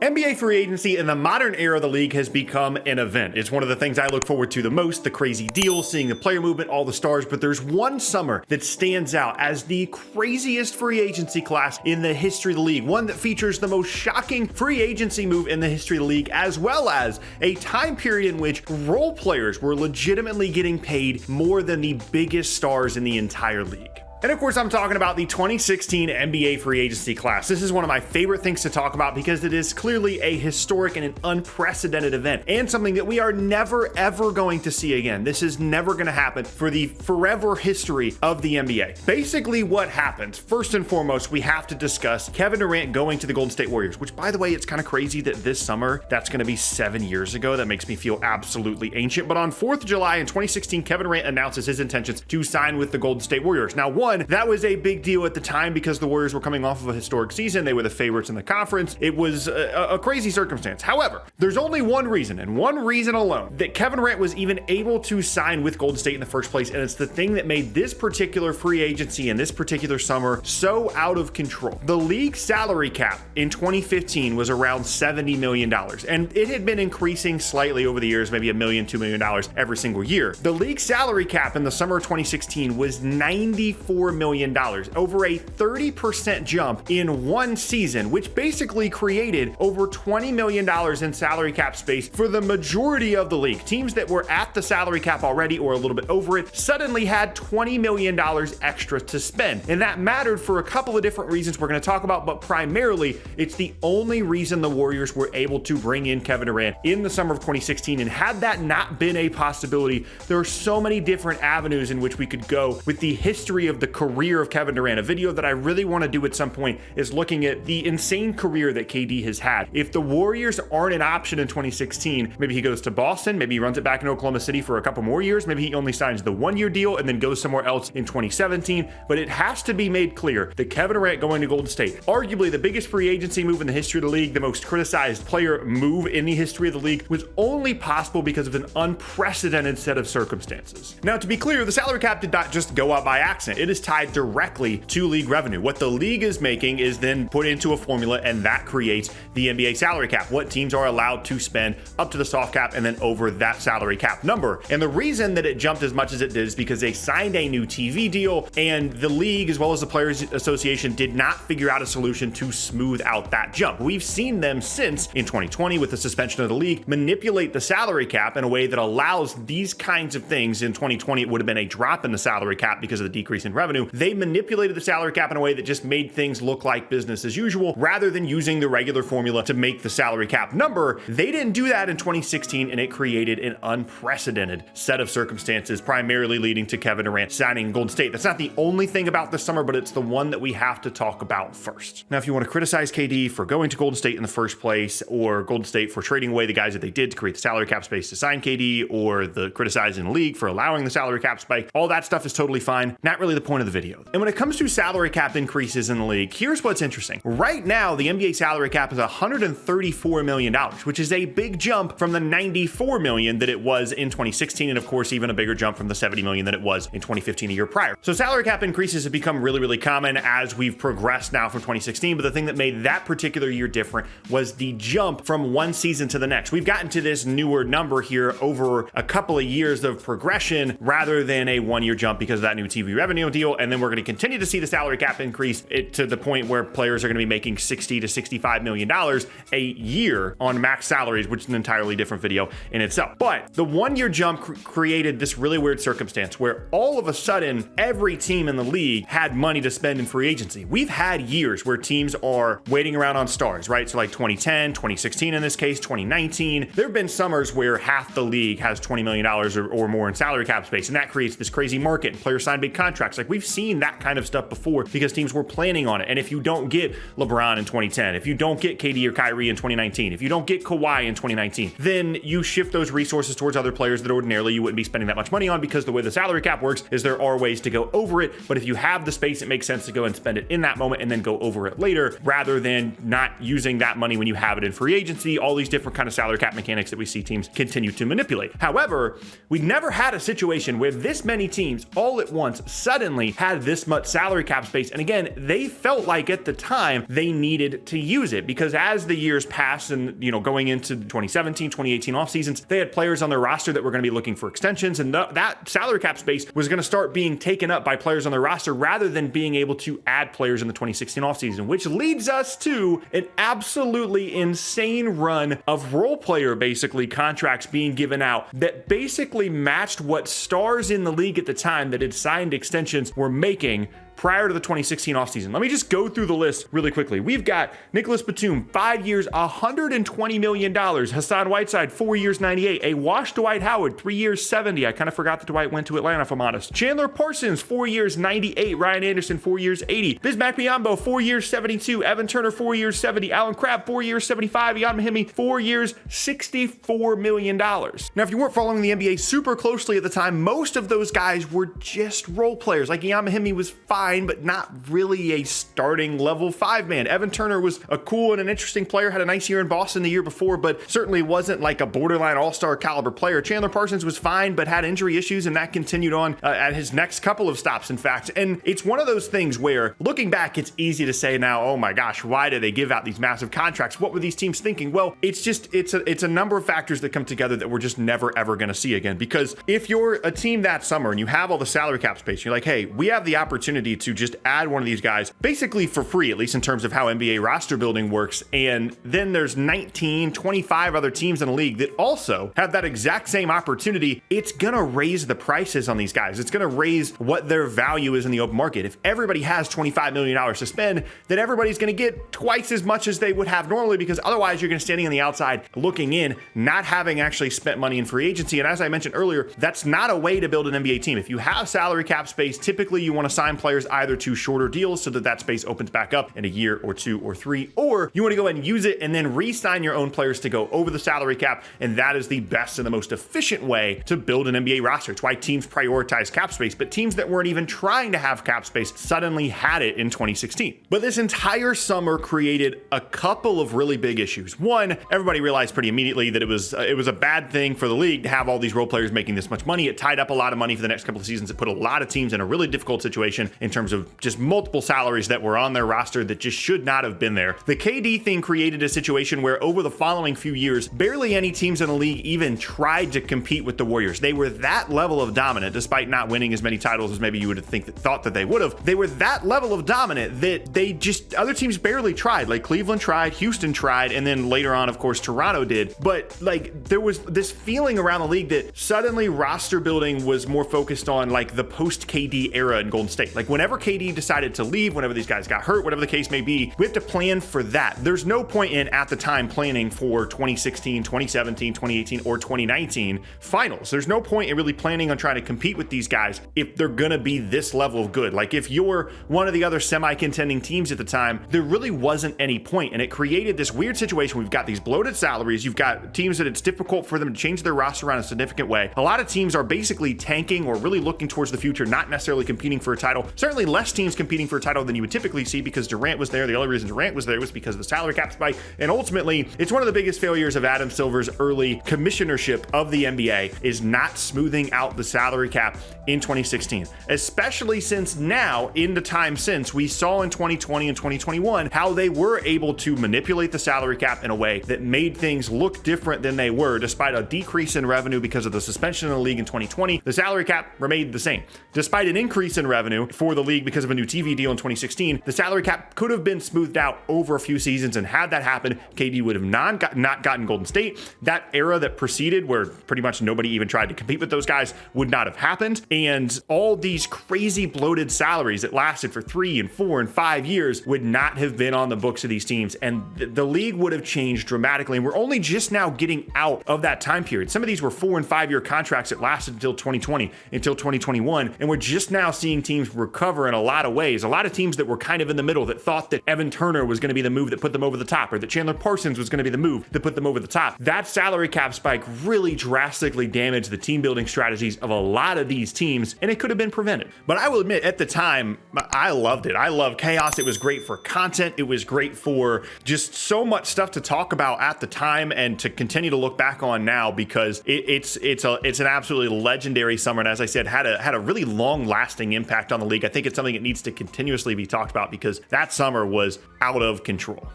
NBA free agency in the modern era of the league has become an event. It's one of the things I look forward to the most, the crazy deals, seeing the player movement, all the stars, but there's one summer that stands out as the craziest free agency class in the history of the league, one that features the most shocking free agency move in the history of the league, as well as a time period in which role players were legitimately getting paid more than the biggest stars in the entire league. And of course, I'm talking about the 2016 NBA free agency class. This is one of my favorite things to talk about because it is clearly a historic and an unprecedented event and something that we are never, ever going to see again. This is never going to happen for the forever history of the NBA. Basically, what happens, first and foremost, we have to discuss Kevin Durant going to the Golden State Warriors, which, by the way, it's kind of crazy that this summer, that's going to be 7 years ago. That makes me feel absolutely ancient. But on 4th of July in 2016, Kevin Durant announces his intentions to sign with the Golden State Warriors. Now, that was a big deal at the time because the Warriors were coming off of a historic season. They were the favorites in the conference. It was a crazy circumstance. However, there's only one reason, and one reason alone, that Kevin Durant was even able to sign with Golden State in the first place, and it's the thing that made this particular free agency and this particular summer so out of control. The league salary cap in 2015 was around $70 million, and it had been increasing slightly over the years, maybe $1 million, $2 million every single year. The league salary cap in the summer of 2016 was $94 million, over a 30% jump in one season, which basically created over $20 million in salary cap space for the majority of the league. Teams that were at the salary cap already or a little bit over it suddenly had $20 million extra to spend. And that mattered for a couple of different reasons we're going to talk about, but primarily it's the only reason the Warriors were able to bring in Kevin Durant in the summer of 2016. And had that not been a possibility, there are so many different avenues in which we could go with the history of the career of Kevin Durant. A video that I really want to do at some point is looking at the insane career that KD has had. If the Warriors aren't an option in 2016, maybe he goes to Boston, maybe he runs it back in Oklahoma City for a couple more years, maybe he only signs the 1-year deal and then goes somewhere else in 2017. But it has to be made clear that Kevin Durant going to Golden State, arguably the biggest free agency move in the history of the league, the most criticized player move in the history of the league, was only possible because of an unprecedented set of circumstances. Now, to be clear, the salary cap did not just go up by accident. It is tied directly to league revenue. What the league is making is then put into a formula, and that creates the NBA salary cap, what teams are allowed to spend up to the soft cap and then over that salary cap number. And the reason that it jumped as much as it did is because they signed a new TV deal, and the league, as well as the Players Association, did not figure out a solution to smooth out that jump. We've seen them since in 2020 with the suspension of the league manipulate the salary cap in a way that allows these kinds of things. In 2020, it would have been a drop in the salary cap because of the decrease in revenue. They manipulated the salary cap in a way that just made things look like business as usual rather than using the regular formula to make the salary cap number. They didn't do that in 2016, and it created an unprecedented set of circumstances, primarily leading to Kevin Durant signing Golden State. That's not the only thing about this summer, but it's the one that we have to talk about first. Now, if you want to criticize KD for going to Golden State in the first place, or Golden State for trading away the guys that they did to create the salary cap space to sign KD, or the criticizing the league for allowing the salary cap spike, all that stuff is totally fine. Not really the point of the video. And when it comes to salary cap increases in the league, here's what's interesting. Right now, the NBA salary cap is $134 million, which is a big jump from the $94 million that it was in 2016, and of course, even a bigger jump from the $70 million that it was in 2015, a year prior. So salary cap increases have become really, really common as we've progressed now from 2016, but the thing that made that particular year different was the jump from one season to the next. We've gotten to this newer number here over a couple of years of progression rather than a one-year jump because of that new TV revenue deal, and then we're going to continue to see the salary cap increase it to the point where players are going to be making $60 to $65 million a year on max salaries, which is an entirely different video in itself. But the one-year jump created this really weird circumstance where all of a sudden every team in the league had money to spend in free agency. We've had years where teams are waiting around on stars, right? So like 2010, 2016 in this case, 2019. There have been summers where half the league has $20 million or more in salary cap space, and that creates this crazy market. Players sign big contracts. Like, we've seen that kind of stuff before because teams were planning on it. And if you don't get LeBron in 2010, if you don't get KD or Kyrie in 2019, if you don't get Kawhi in 2019, then you shift those resources towards other players that ordinarily you wouldn't be spending that much money on, because the way the salary cap works is there are ways to go over it. But if you have the space, it makes sense to go and spend it in that moment and then go over it later, rather than not using that money when you have it in free agency. All these different kind of salary cap mechanics that we see teams continue to manipulate. However, we've never had a situation where this many teams all at once suddenly suddenly had this much salary cap space. And again, they felt like at the time they needed to use it because as the years passed and, going into 2017, 2018 off seasons, they had players on their roster that were going to be looking for extensions. And that salary cap space was going to start being taken up by players on their roster rather than being able to add players in the 2016 offseason, which leads us to an absolutely insane run of role player basically contracts being given out that basically matched what stars in the league at the time that had signed extensions were making prior to the 2016 offseason. Let me just go through the list really quickly. We've got Nicholas Batum, 5 years, $120 million. Hassan Whiteside, 4 years, 98. A washed Dwight Howard, 3 years, 70. I kind of forgot that Dwight went to Atlanta, if I'm honest. Chandler Parsons, 4 years, 98. Ryan Anderson, 4 years, 80. Bismack Biyombo, 4 years, 72. Evan Turner, 4 years, 70. Alan Crabb, 4 years, 75. Ian Mahimi, 4 years, $64 million. Now, if you weren't following the NBA super closely at the time, most of those guys were just role players. Like Ian Mahimi was fine, but not really a starting level 5 man. Evan Turner was a cool and an interesting player, had a nice year in Boston the year before, but certainly wasn't like a borderline all-star caliber player. Chandler Parsons was fine, but had injury issues, and that continued on at his next couple of stops, in fact. And it's one of those things where, looking back, it's easy to say now, oh my gosh, why did they give out these massive contracts? What were these teams thinking? Well, it's a number of factors that come together that we're just never ever going to see again. Because if you're a team that summer and you have all the salary cap space, you're like, hey, we have the opportunity to just add one of these guys basically for free, at least in terms of how NBA roster building works. And then there's 25 other teams in the league that also have that exact same opportunity. It's going to raise the prices on these guys. It's going to raise what their value is in the open market. If everybody has $25 million to spend, then everybody's going to get twice as much as they would have normally, because otherwise you're going to be standing on the outside looking in, not having actually spent money in free agency. And as I mentioned earlier, that's not a way to build an NBA team. If you have salary cap space, typically you want to sign players either to shorter deals so that space opens back up in a year or 2 or 3, or you want to go ahead and use it and then re-sign your own players to go over the salary cap. And that is the best and the most efficient way to build an NBA roster. It's why teams prioritize cap space, but teams that weren't even trying to have cap space suddenly had it in 2016. But this entire summer created a couple of really big issues. One, everybody realized pretty immediately that it was a bad thing for the league to have all these role players making this much money. It tied up a lot of money for the next couple of seasons. It put a lot of teams in a really difficult situation in terms of just multiple salaries that were on their roster that just should not have been there. The KD thing created a situation where over the following few years, barely any teams in the league even tried to compete with the Warriors. They were that level of dominant, despite not winning as many titles as maybe you would have thought that they would have. They were that level of dominant that other teams barely tried. Like Cleveland tried, Houston tried, and then later on, of course, Toronto did. But like there was this feeling around the league that suddenly roster building was more focused on like the post KD era in Golden State. Like whenever KD decided to leave, whenever these guys got hurt, whatever the case may be, we have to plan for that. There's no point in, at the time, planning for 2016, 2017, 2018, or 2019 finals. There's no point in really planning on trying to compete with these guys if they're gonna be this level of good. Like if you're one of the other semi-contending teams at the time, there really wasn't any point, and it created this weird situation. We've got these bloated salaries. You've got teams that it's difficult for them to change their roster around in a significant way. A lot of teams are basically tanking or really looking towards the future, not necessarily competing for a title. Certainly less teams competing for a title than you would typically see because Durant was there. The only reason Durant was there was because of the salary cap spike. And ultimately, it's one of the biggest failures of Adam Silver's early commissionership of the NBA is not smoothing out the salary cap in 2016, especially since now, in the time since, we saw in 2020 and 2021 how they were able to manipulate the salary cap in a way that made things look different than they were. Despite a decrease in revenue because of the suspension of the league in 2020, the salary cap remained the same. Despite an increase in revenue for the league because of a new TV deal in 2016, the salary cap could have been smoothed out over a few seasons, and had that happened, KD would have not gotten Golden State. That era that preceded, where pretty much nobody even tried to compete with those guys, would not have happened. And all these crazy bloated salaries that lasted for 3 and 4 and 5 years would not have been on the books of these teams, and the league would have changed dramatically. And we're only just now getting out of that time period. Some of these were 4 and 5 year contracts that lasted until 2020, until 2021, and we're just now seeing teams recover discover in a lot of ways. A lot of teams that were kind of in the middle that thought that Evan Turner was going to be the move that put them over the top, or that Chandler Parsons was going to be the move that put them over the top. That salary cap spike really drastically damaged the team building strategies of a lot of these teams, and it could have been prevented. But I will admit, at the time, I loved it. I loved chaos. It was great for content. It was great for just so much stuff to talk about at the time and to continue to look back on now, because it's an absolutely legendary summer. And as I said, had a really long lasting impact on the league. I think it's something that needs to continuously be talked about because that summer was out of control.